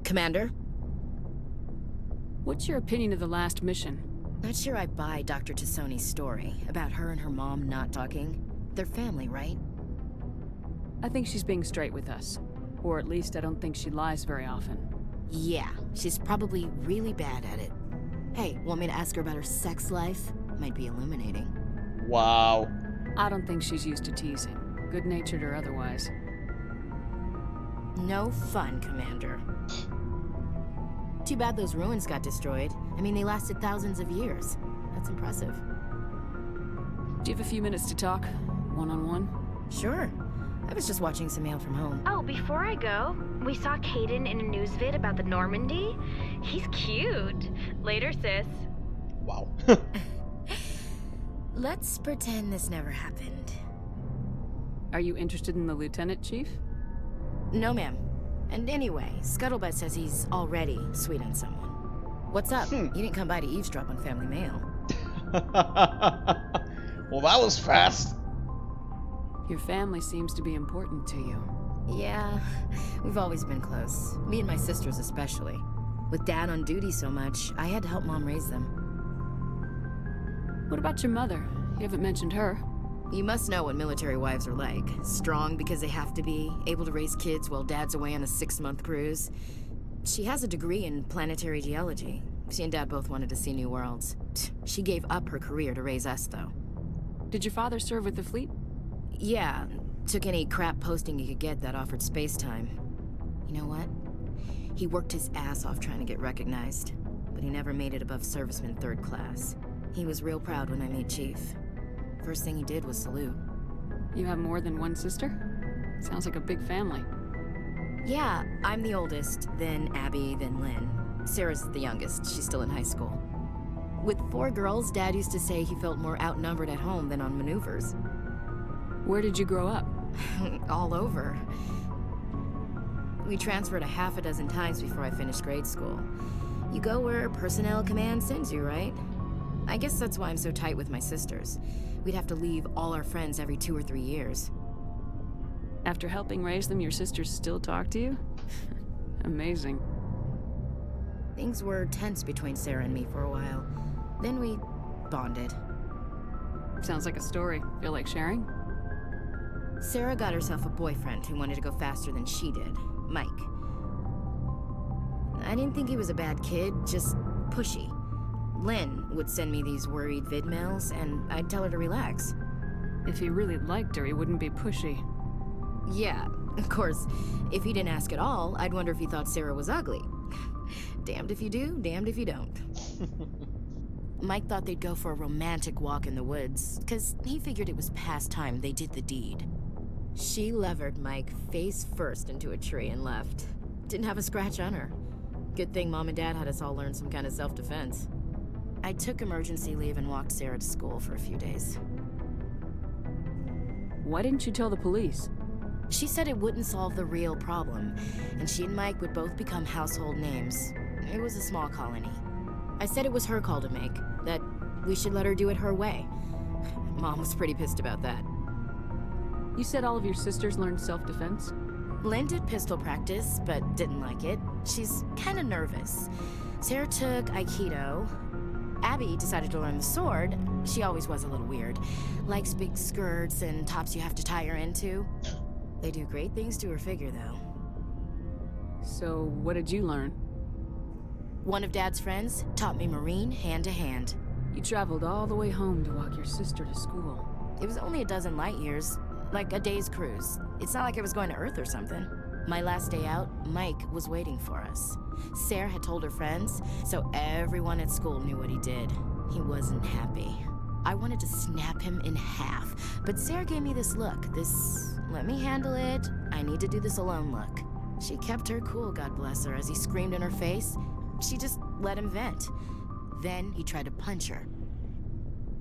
Commander? What's your opinion of the last mission? Not sure I buy Dr. Tassoni's story about her and her mom not talking. They're family, right? I think she's being straight with us. Or at least I don't think she lies very often. Yeah, she's probably really bad at it. Hey, want me to ask her about her sex life? Might be illuminating. Wow. I don't think she's used to teasing, good-natured or otherwise. No fun, Commander. Too bad those ruins got destroyed. I mean, they lasted thousands of years. That's impressive. Do you have a few minutes to talk? One-on-one? Sure. I was just watching some mail from home. Oh, before I go, we saw Caden in a news vid about the Normandy. He's cute. Later, sis. Wow. Let's pretend this never happened. Are you interested in the Lieutenant, Chief? No, ma'am. And anyway, Scuttlebutt says he's already sweet on someone. What's up? You didn't come by to eavesdrop on family mail. Well, that was fast. Your family seems to be important to you. Yeah, we've always been close. Me and my sisters especially. With Dad on duty so much, I had to help Mom raise them. What about your mother? You haven't mentioned her. You must know what military wives are like. Strong because they have to be, able to raise kids while Dad's away on a 6-month cruise. She has a degree in planetary geology. She and Dad both wanted to see new worlds. She gave up her career to raise us, though. Did your father serve with the fleet? Yeah, took any crap posting he could get that offered space time. You know what? He worked his ass off trying to get recognized, but he never made it above serviceman 3rd class. He was real proud when I made Chief. First thing he did was salute. You have more than one sister? Sounds like a big family. Yeah, I'm the oldest, then Abby, then Lynn. Sarah's the youngest, she's still in high school. With 4 girls, Dad used to say he felt more outnumbered at home than on maneuvers. Where did you grow up? All over. We transferred a half a dozen times before I finished grade school. You go where personnel command sends you, right? I guess that's why I'm so tight with my sisters. We'd have to leave all our friends every 2 or 3 years. After helping raise them, your sisters still talk to you? Amazing. Things were tense between Sarah and me for a while. Then we bonded. Sounds like a story. Feel like sharing? Sarah got herself a boyfriend who wanted to go faster than she did, Mike. I didn't think he was a bad kid, just pushy. Lynn would send me these worried vid mails, and I'd tell her to relax. If he really liked her, he wouldn't be pushy. Yeah, of course, if he didn't ask at all, I'd wonder if he thought Sarah was ugly. Damned if you do, damned if you don't. Mike thought they'd go for a romantic walk in the woods, because he figured it was past time they did the deed. She levered Mike face first into a tree and left. Didn't have a scratch on her. Good thing Mom and Dad had us all learn some kind of self-defense. I took emergency leave and walked Sarah to school for a few days. Why didn't you tell the police? She said it wouldn't solve the real problem, and she and Mike would both become household names. It was a small colony. I said it was her call to make, that we should let her do it her way. Mom was pretty pissed about that. You said all of your sisters learned self-defense? Lynn did pistol practice, but didn't like it. She's kind of nervous. Sarah took Aikido. Abby decided to learn the sword. She always was a little weird. Likes big skirts and tops you have to tie her into. They do great things to her figure, though. So, what did you learn? One of Dad's friends taught me Marine hand to hand. You traveled all the way home to walk your sister to school. It was only a dozen light years, like a day's cruise. It's not like I was going to Earth or something. My last day out, Mike was waiting for us. Sarah had told her friends, so everyone at school knew what he did. He wasn't happy. I wanted to snap him in half, but Sarah gave me this look, this let me handle it, I need to do this alone look. She kept her cool, God bless her, as he screamed in her face. She just let him vent. Then he tried to punch her.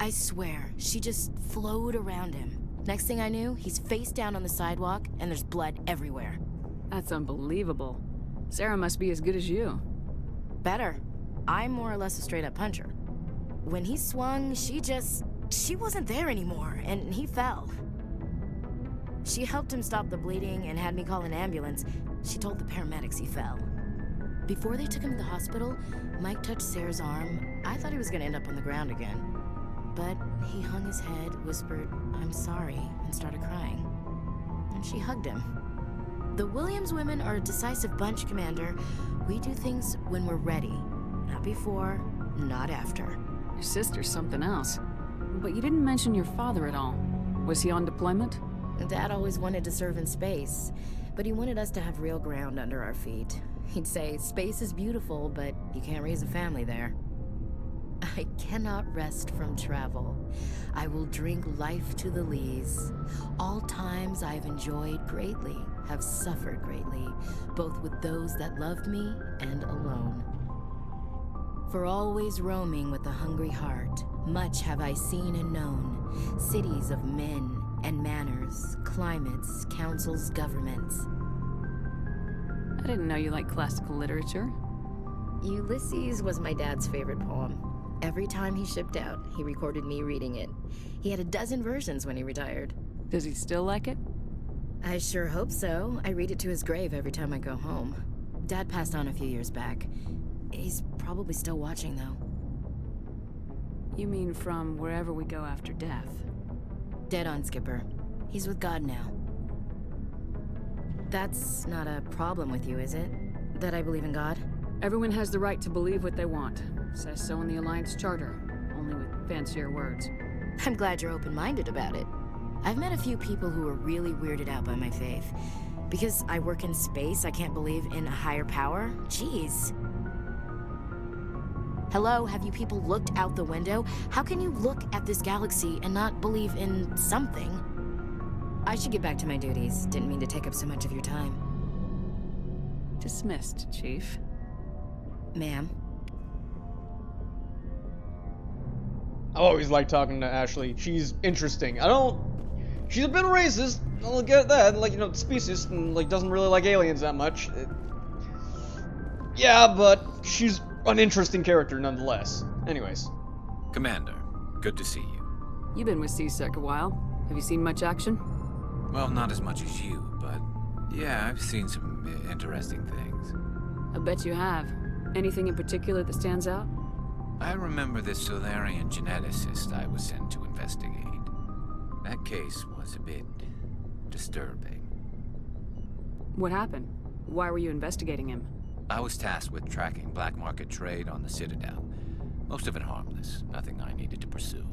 I swear, she just flowed around him. Next thing I knew, he's face down on the sidewalk, and there's blood everywhere. That's unbelievable. Sarah must be as good as you. Better. I'm more or less a straight-up puncher. When he swung, she wasn't there anymore, and he fell. She helped him stop the bleeding and had me call an ambulance. She told the paramedics he fell. Before they took him to the hospital, Mike touched Sarah's arm. I thought he was gonna end up on the ground again. But he hung his head, whispered, "I'm sorry," and started crying. And she hugged him. The Williams women are a decisive bunch, Commander. We do things when we're ready. Not before, not after. Your sister's something else. But you didn't mention your father at all. Was he on deployment? Dad always wanted to serve in space, but he wanted us to have real ground under our feet. He'd say, "Space is beautiful, but you can't raise a family there." I cannot rest from travel. I will drink life to the lees. All times I have enjoyed greatly, have suffered greatly, both with those that loved me and alone. For always roaming with a hungry heart, much have I seen and known, cities of men and manners, climates, councils, governments. I didn't know you liked classical literature. Ulysses was my dad's favorite poem. Every time he shipped out, he recorded me reading it. He had a dozen versions when he retired. Does he still like it? I sure hope so. I read it to his grave every time I go home. Dad passed on a few years back. He's probably still watching, though. You mean from wherever we go after death? Dead on, Skipper. He's with God now. That's not a problem with you, is it? That I believe in God? Everyone has the right to believe what they want. Says so in the Alliance Charter, only with fancier words. I'm glad you're open-minded about it. I've met a few people who are really weirded out by my faith. Because I work in space, I can't believe in a higher power? Jeez. Hello, have you people looked out the window? How can you look at this galaxy and not believe in something? I should get back to my duties. Didn't mean to take up so much of your time. Dismissed, Chief. Ma'am. I always like talking to Ashley. She's interesting. She's a bit racist. I'll get that. Like, you know, specious and like doesn't really like aliens that much. Yeah, but she's an interesting character nonetheless. Anyways. Commander, good to see you. You've been with CSEC a while. Have you seen much action? Well, not as much as you, but yeah, I've seen some interesting things. I bet you have. Anything in particular that stands out? I remember this Solarian geneticist I was sent to investigate. That case was a bit disturbing. What happened? Why were you investigating him? I was tasked with tracking black market trade on the Citadel. Most of it harmless, nothing I needed to pursue.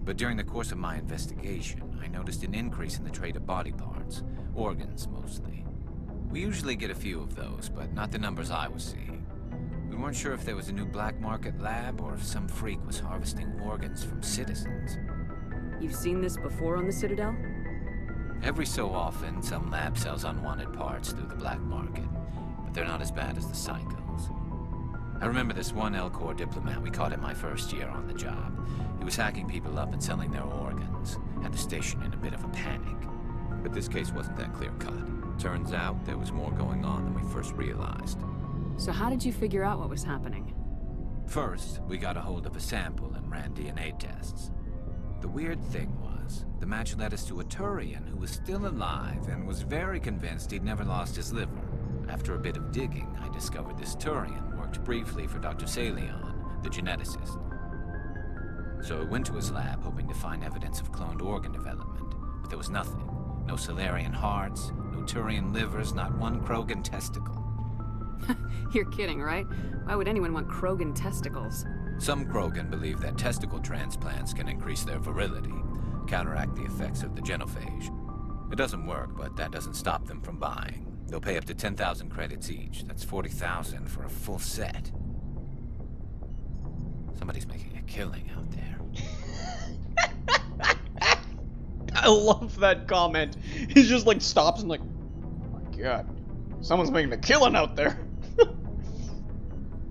But during the course of my investigation, I noticed an increase in the trade of body parts, organs mostly. We usually get a few of those, but not the numbers I was seeing. We weren't sure if there was a new black market lab or if some freak was harvesting organs from citizens. You've seen this before on the Citadel? Every so often, some lab sells unwanted parts through the black market, but they're not as bad as the psychos. I remember this one L-Corps diplomat we caught in my first year on the job. He was hacking people up and selling their organs. Had the station in a bit of a panic. But this case wasn't that clear-cut. Turns out there was more going on than we first realized. So how did you figure out what was happening? First, we got a hold of a sample and ran DNA tests. The weird thing was, the match led us to a Turian who was still alive and was very convinced he'd never lost his liver. After a bit of digging, I discovered this Turian worked briefly for Dr. Salion, the geneticist. So I went to his lab hoping to find evidence of cloned organ development, but there was nothing. No Solarian hearts, no Turian livers, not one Krogan testicle. You're kidding, right? Why would anyone want Krogan testicles? Some Krogan believe that testicle transplants can increase their virility, counteract the effects of the genophage. It doesn't work, but that doesn't stop them from buying. They'll pay up to 10,000 credits each. That's 40,000 for a full set. Somebody's making a killing out there. I love that comment. He just like stops and like, oh my god, someone's making a killing out there.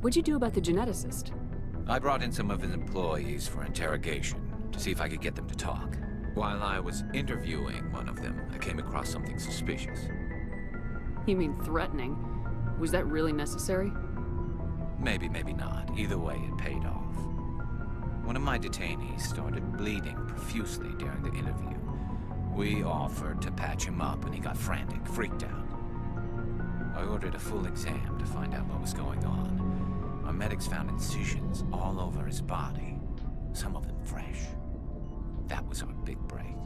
What'd you do about the geneticist? I brought in some of his employees for interrogation to see if I could get them to talk. While I was interviewing one of them, I came across something suspicious. You mean threatening? Was that really necessary? Maybe, maybe not. Either way, it paid off. One of my detainees started bleeding profusely during the interview. We offered to patch him up and he got frantic, freaked out. I ordered a full exam to find out what was going on. Our medics found incisions all over his body, some of them fresh. That was our big break.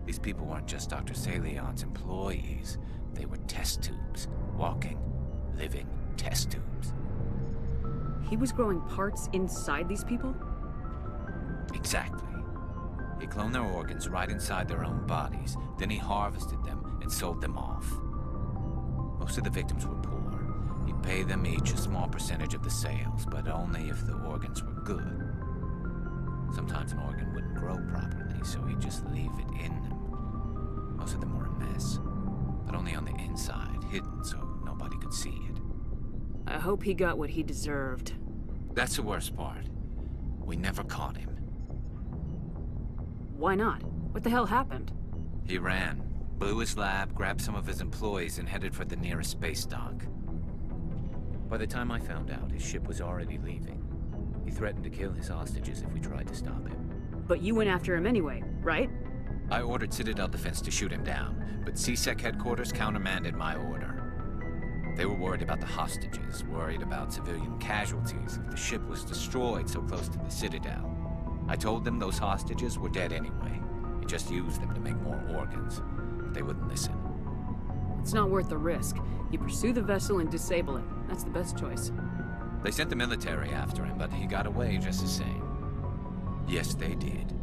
These people weren't just Dr. Salion's employees. They were test tubes. Walking, living test tubes. He was growing parts inside these people? Exactly. He cloned their organs right inside their own bodies. Then he harvested them and sold them off. Most of the victims were poor. He'd pay them each a small percentage of the sales, but only if the organs were good. Sometimes an organ wouldn't grow properly, so he'd just leave it in them. Most of them were a mess, but only on the inside, hidden so nobody could see it. I hope he got what he deserved. That's the worst part. We never caught him. Why not? What the hell happened? He ran, blew his lab, grabbed some of his employees, and headed for the nearest space dock. By the time I found out, his ship was already leaving. He threatened to kill his hostages if we tried to stop him. But you went after him anyway, right? I ordered Citadel Defense to shoot him down, but CSEC headquarters countermanded my order. They were worried about the hostages, worried about civilian casualties if the ship was destroyed so close to the Citadel. I told them those hostages were dead anyway. He just used them to make more organs. But they wouldn't listen. It's not worth the risk. You pursue the vessel and disable it. That's the best choice. They sent the military after him, but he got away just the same. Yes, they did.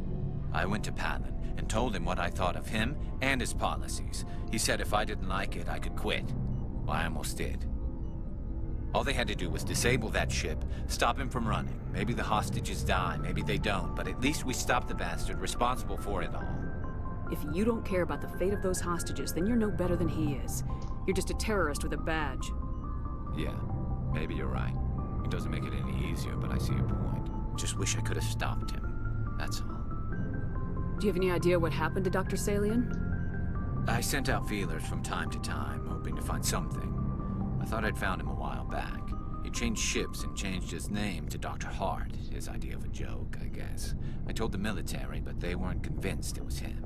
I went to Palin and told him what I thought of him and his policies. He said if I didn't like it, I could quit. Well, I almost did. All they had to do was disable that ship, stop him from running. Maybe the hostages die, maybe they don't, but at least we stopped the bastard responsible for it all. If you don't care about the fate of those hostages, then you're no better than he is. You're just a terrorist with a badge. Yeah, maybe you're right. It doesn't make it any easier, but I see your point. Just wish I could have stopped him. That's all. Do you have any idea what happened to Dr. Salion? I sent out feelers from time to time, hoping to find something. I thought I'd found him a while back. He changed ships and changed his name to Dr. Hart, his idea of a joke, I guess. I told the military, but they weren't convinced it was him.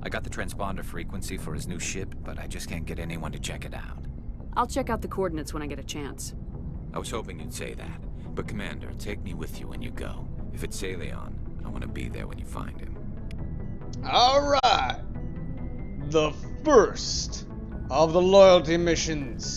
I got the transponder frequency for his new ship, but I just can't get anyone to check it out. I'll check out the coordinates when I get a chance. I was hoping you'd say that. But Commander, take me with you when you go. If it's Salion, I want to be there when you find him. Alright! The first of the loyalty missions.